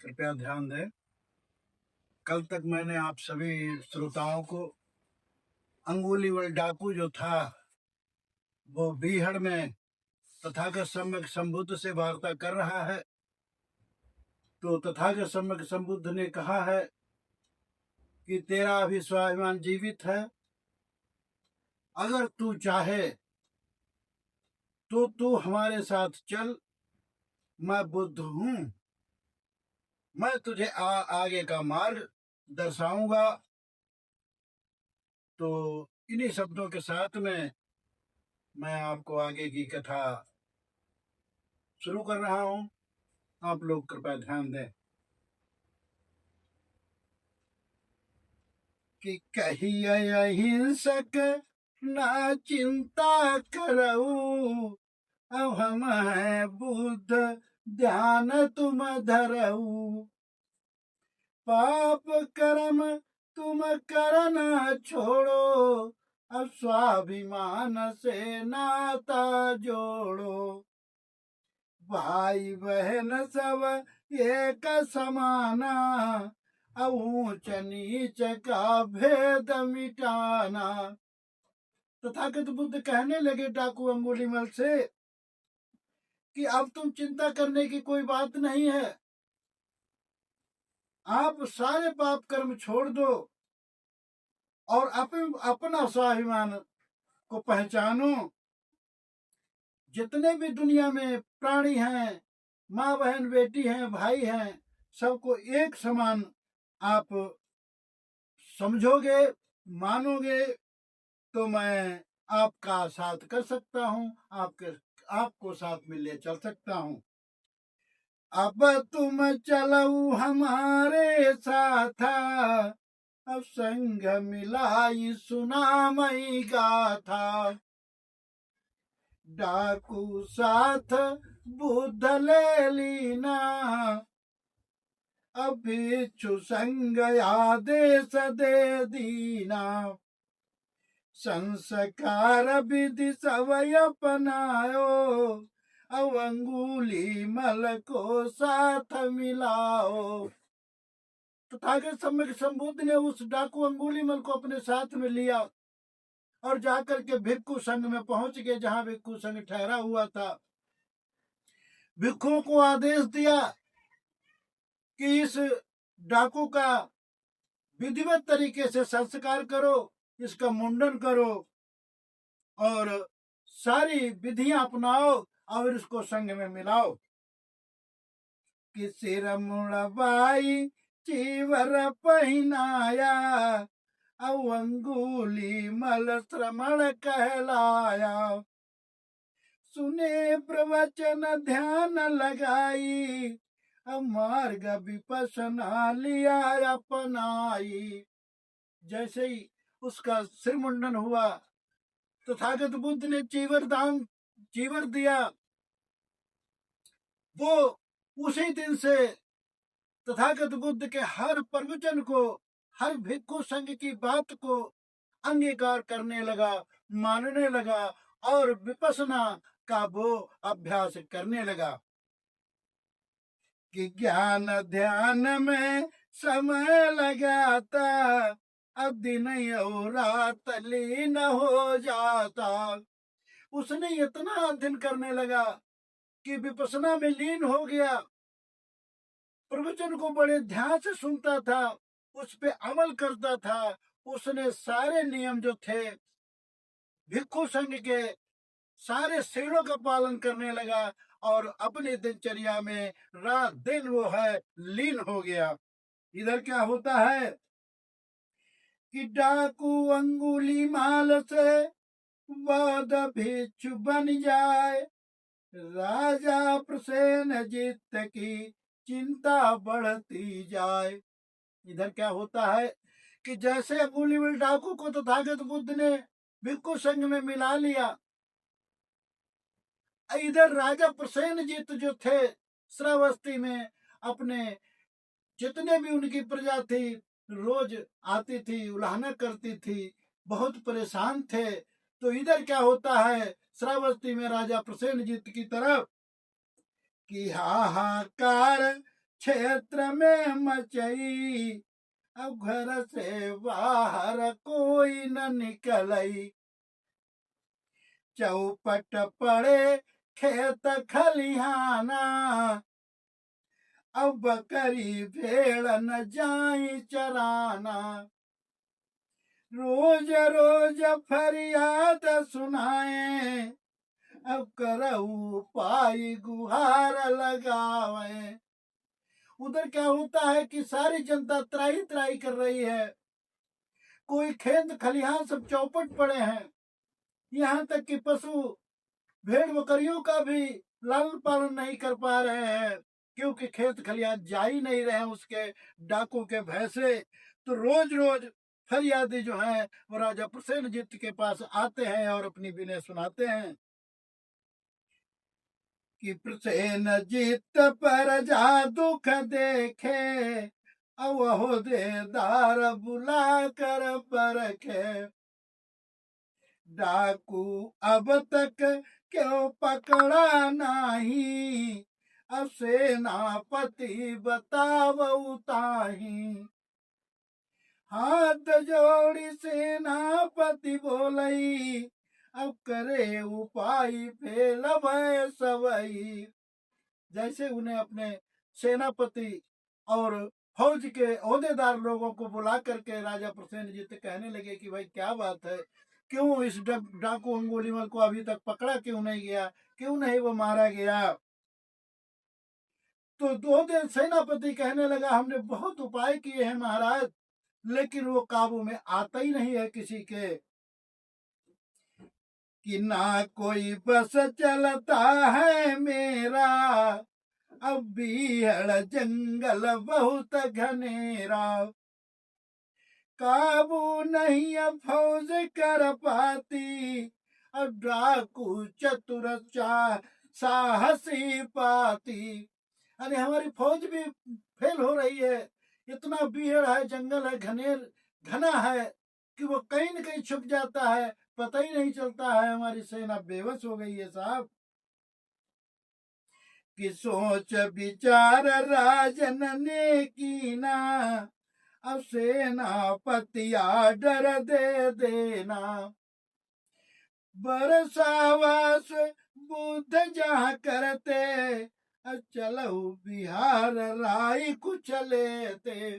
कृपया ध्यान दें। कल तक मैंने आप सभी श्रोताओं को अंगुलीवल डाकू जो था वो बीहड़ में तथागत सम्यक संबुद्ध से वार्ता कर रहा है। तो तथागत सम्यक संबुद्ध ने कहा है कि तेरा अभी स्वाभिमान जीवित है, अगर तू चाहे तो तू हमारे साथ चल, मैं बुद्ध हूं, मैं तुझे आगे का मार्ग दर्शाऊंगा। तो इन्हीं शब्दों के साथ में मैं आपको आगे की कथा शुरू कर रहा हूं। आप लोग कृपया ध्यान दें कि कहिए अहिंसक ना चिंता करऊ, अब हम हैं बुद्ध ध्यान तुम धरऊ, पाप कर्म तुम करना छोड़ो, अब स्वाभिमान से नाता जोड़ो, भाई बहन सब एक समाना, अब ऊंच नीच का भेद मिटाना। तथागत बुद्ध कहने लगे डाकू अंगुलीमल से कि अब तुम चिंता करने की कोई बात नहीं है, आप सारे पाप कर्म छोड़ दो और अपना स्वाभिमान को पहचानो। जितने भी दुनिया में प्राणी हैं, माँ बहन बेटी हैं, भाई हैं, सबको एक समान आप समझोगे, मानोगे तो मैं आपका साथ कर सकता हूं, आपको साथ में ले चल सकता हूं। अब तुम चलो हमारे साथ, अब संग मिलाई सुनामई गाथा, डाकू साथ बुद्ध ले लीना, अब भिक्षु संग आदेश दे दीना, संस्कार विधि सब अपनायो, अब अंगुलीमल को साथ मिलाओ। तथागत सम्यक संबुद्ध ने उस डाकू अंगुलीमल को अपने साथ में लिया और जाकर के भिक्षु संघ में पहुंच गए, जहां भिक्षु संघ ठहरा हुआ था। भिक्षुओं को आदेश दिया कि इस डाकू का विधिवत तरीके से संस्कार करो, इसका मुंडन करो और सारी विधियां अपनाओ और इसको संघ में मिलाओ। कि सिर मुड़वाई चीवर पहनाया, अब अंगुलीमल श्रमण कहलाया, सुने प्रवचन ध्यान लगाई, अब मार्ग विपसना लिया अपनाई। जैसे ही उसका सिर मुंडन हुआ, तथागत बुद्ध ने चीवर दिया। वो उसी दिन से तथागत बुद्ध के हर प्रवचन को, हर भिक्षु संघ की बात को अंगीकार करने लगा, मानने लगा और विपसना का वो अभ्यास करने लगा। कि ज्ञान ध्यान में समय लगाता, अब दिन और रात लीन हो जाता। उसने इतना अध्ययन करने लगा कि विपसना में लीन हो गया, प्रवचन को बड़े ध्यान से सुनता था, उस पे अमल करता था। उसने सारे नियम जो थे भिक्षु संघ के, सारे शेरों का पालन करने लगा और अपनी दिनचर्या में रात दिन वो है लीन हो गया। इधर क्या होता है कि डाकू अंगुलीमाल से वाद भिक्षु बन जाए, राजा प्रसेनजित की चिंता बढ़ती जाए। इधर क्या होता है कि जैसे अंगुलीमाल डाकू को तथागत बुद्ध ने भिक्षु संघ में मिला लिया, इधर राजा प्रसेनजित जो थे श्रावस्ती में, अपने जितने भी उनकी प्रजा थी रोज आती थी, उलाहना करती थी, बहुत परेशान थे। तो इधर क्या होता है श्रावस्ती में राजा प्रसेनजित की तरफ कि हाहाकार क्षेत्र में मचई, अब घर से बाहर कोई न निकलई। चौपट पड़े खेत खलिहाना, अब बकरी भेड़ न जाई चराना। रोज रोज फरियाद सुनाए, अब करऊ पाई गुहार लगावे। उधर क्या होता है कि सारी जनता त्राही त्राही कर रही है, कोई खेत खलिहान सब चौपट पड़े हैं। यहाँ तक कि पशु भेड़ बकरियों का भी लालन पालन नहीं कर पा रहे हैं, क्योंकि खेत खलिहान जा ही नहीं रहे हैं उसके डाकों के भय से। तो रोज रोज फरियादी जो है वो राजा प्रसेनजीत के पास आते हैं और अपनी विनय सुनाते हैं कि प्रसेनजीत पर जा दुख देखे, अवहोदेदार बुला कर परखे। डाकू अब तक क्यों पकड़ा नहीं, अब सेनापति बतावऊ ताही। हाथ जोड़ी सेनापति बोलई, अब करे उपाय फेल भय सबई। जैसे उन्हें अपने सेनापति और फौज के ओहदेदार लोगों को बुला करके राजा प्रसेनजीत कहने लगे कि भाई क्या बात है, क्यों इस डाकू अंगुलीमल को अभी तक पकड़ा क्यों नहीं गया, क्यों नहीं वो मारा गया। तो दो दिन सेनापति कहने लगा हमने बहुत उपाय किए हैं महाराज, लेकिन वो काबू में आता ही नहीं है किसी के, कि ना कोई बस चलता है मेरा, अब बीहड़ जंगल बहुत घनेरा। काबू नहीं अब फौज कर पाती, अब डाकू चतुर साहसी पाती। अरे हमारी फौज भी फेल हो रही है, इतना बीहड़ है, जंगल है, घना है कि वो कहीं न कहीं छुप जाता है, पता ही नहीं चलता है। हमारी सेना बेबस हो गई है साहब। कि सोच विचार राजन ने की ना, अब सेनापति आर्डर दे देना। बरसावास बुद्ध जहाँ करते, चलो बिहार राय कुछ लेते।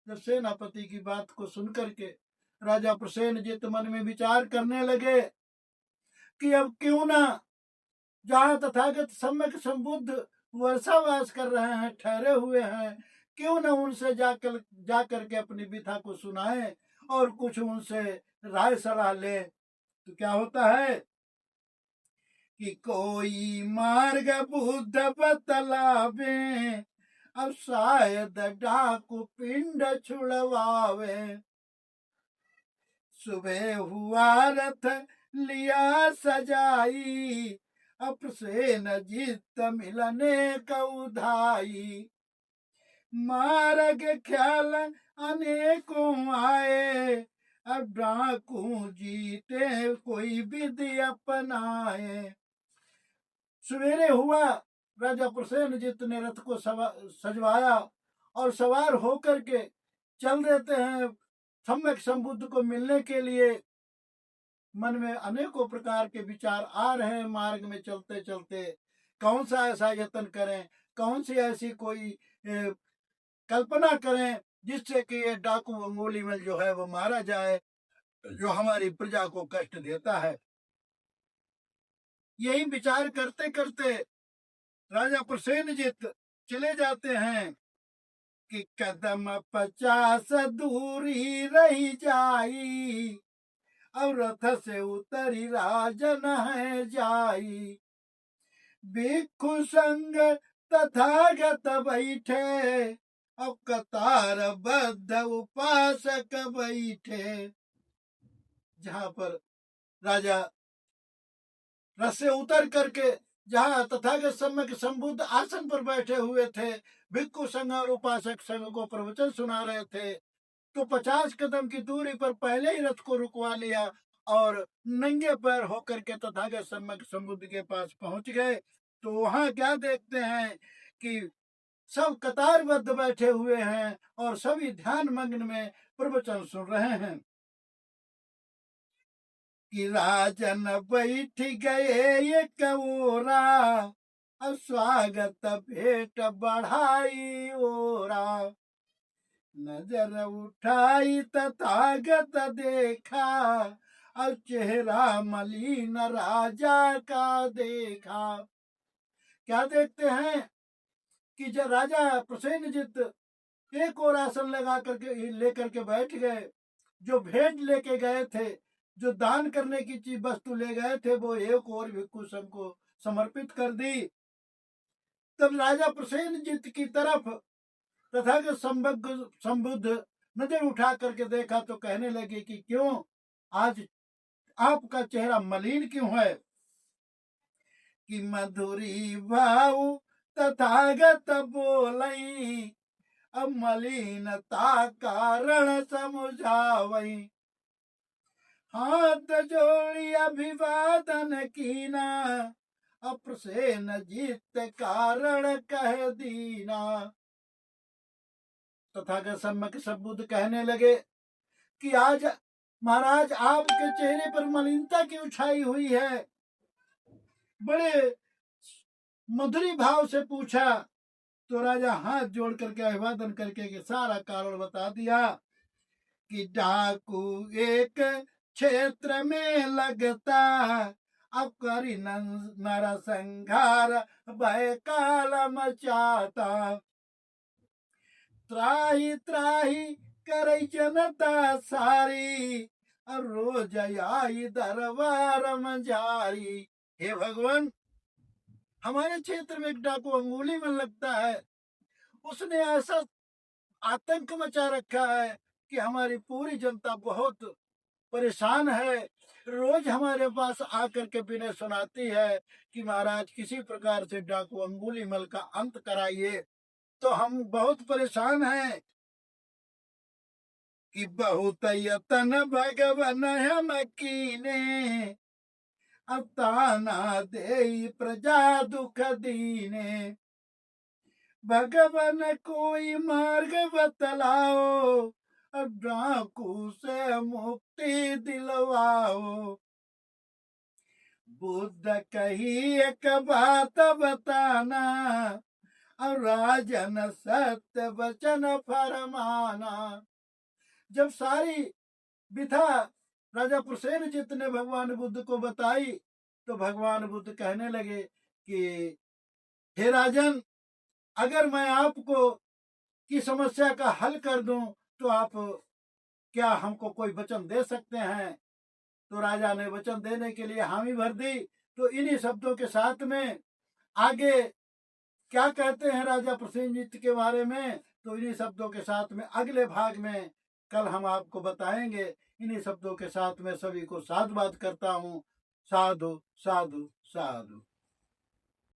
जब सेनापति की बात को सुनकर के राजा प्रसेनजीत मन में विचार करने लगे कि अब क्यों ना जहाँ तथागत सम्यक संबुद्ध वर्षावास कर रहे हैं, ठहरे हुए हैं, क्यों न उनसे जाकर के अपनी व्यथा को सुनाए और कुछ उनसे राय सलाह ले। तो क्या होता है कि कोई मार्ग बुद्ध बतलावे, अब शायद डाकू पिंड छुड़वावे। सुबह हुआ रथ लिया सजाई, अब प्रसेनजीत मिलने का उधाई। मार्ग ख्याल अनेकों आए, अब डाकू जीते कोई विधि अपनाए। सवेरे हुआ, राजा प्रसेनजीत ने रथ को सजवाया और सवार होकर के चल देते हैं सम्यक संबुद्ध को मिलने के लिए। मन में अनेकों प्रकार के विचार आ रहे हैं, मार्ग में चलते चलते कौन सा ऐसा यत्न करें, कौन सी ऐसी कोई कल्पना करें जिससे कि ये डाकू अंगुलीमल जो है वो मारा जाए, जो हमारी प्रजा को कष्ट देता है। यही विचार करते करते राजा प्रसेनजीत चले जाते हैं कि कदम 50 दूरी रही जाई, और रथ से उतरी राजन है जाई। भिक्षु संग तथागत बैठे, अब कतार बद्ध उपासक बैठे। जहां पर राजा रथ से उतर करके जहां तथागत सम्यक संबुद्ध आसन पर बैठे हुए थे, भिक्षु संघ और उपासक संघ को प्रवचन सुना रहे थे, तो 50 कदम की दूरी पर पहले ही रथ को रुकवा लिया और नंगे पैर होकर के तथागत सम्यक संबुद्ध के पास पहुंच गए। तो वहां क्या देखते हैं कि सब कतारबद्ध बैठे हुए हैं और सभी ध्यान मग्न में प्रवचन सुन रहे हैं कि राजन बैठ गए एक ओरा, अब स्वागत भेंट बढ़ाई ओरा। नजर उठाई तथागत देखा, अब चेहरा मलिन राजा का देखा। क्या देखते हैं कि जब राजा प्रसेनजित एक और आसन लगा करके लेकर के बैठ गए, जो भेंट लेके गए थे, जो दान करने की चीज वस्तु ले गए थे, वो एक और भिक्षु संघ को समर्पित कर दी। तब राजा प्रसेनजित की तरफ तथागत संबुद्ध नजर उठा करके देखा तो कहने लगे कि क्यों आज आपका चेहरा मलिन क्यों है? कि मधुरी भाव तथागत बोलई, अब मलिनता कारण समझावई। हाथ जोड़ी अभिवादन कीना, अप्रसेनजित कारण कह दीना। तथागत सम्यक संबुद्ध कहने लगे कि आज महाराज आपके चेहरे पर मलिनता क्यों छाई हुई है? बड़े मधुरी भाव से पूछा तो राजा हाथ जोड़ करके अभिवादन करके के सारा कारण बता दिया कि डाकू एक क्षेत्र में लगता, अब करी नर संघार भय काल मचाता। त्राही त्राही करे जनता सारी, और रोज आई दरबार मंजारी। हे भगवान, हमारे क्षेत्र में एक डाकू अंगुली में लगता है, उसने ऐसा आतंक मचा रखा है कि हमारी पूरी जनता बहुत परेशान है। रोज हमारे पास आकर के विनय सुनाती है कि महाराज किसी प्रकार से डाकू अंगुलीमल का अंत कराइए। तो हम बहुत परेशान हैं कि बहुत यतन भगवन हम कीने, अब ताना दे प्रजा दुख दीने। भगवन कोई मार्ग बतलाओ, अब डाकू से मुक्ति दिलवाओ। बुद्ध कही एक बात बताना, और राजन सत्य वचन फरमाना। जब सारी विधा राजा प्रसेनजित ने भगवान बुद्ध को बताई तो भगवान बुद्ध कहने लगे कि हे राजन, अगर मैं आपको की समस्या का हल कर दूं तो आप क्या हमको कोई वचन दे सकते हैं? तो राजा ने वचन देने के लिए हामी भर दी। तो इन्हीं शब्दों के साथ में आगे क्या कहते हैं राजा प्रसेनजित के बारे में, तो इन्हीं शब्दों के साथ में अगले भाग में कल हम आपको बताएंगे। इन्हीं शब्दों के साथ में सभी को साधुवाद करता हूँ। साधु साधु साधु।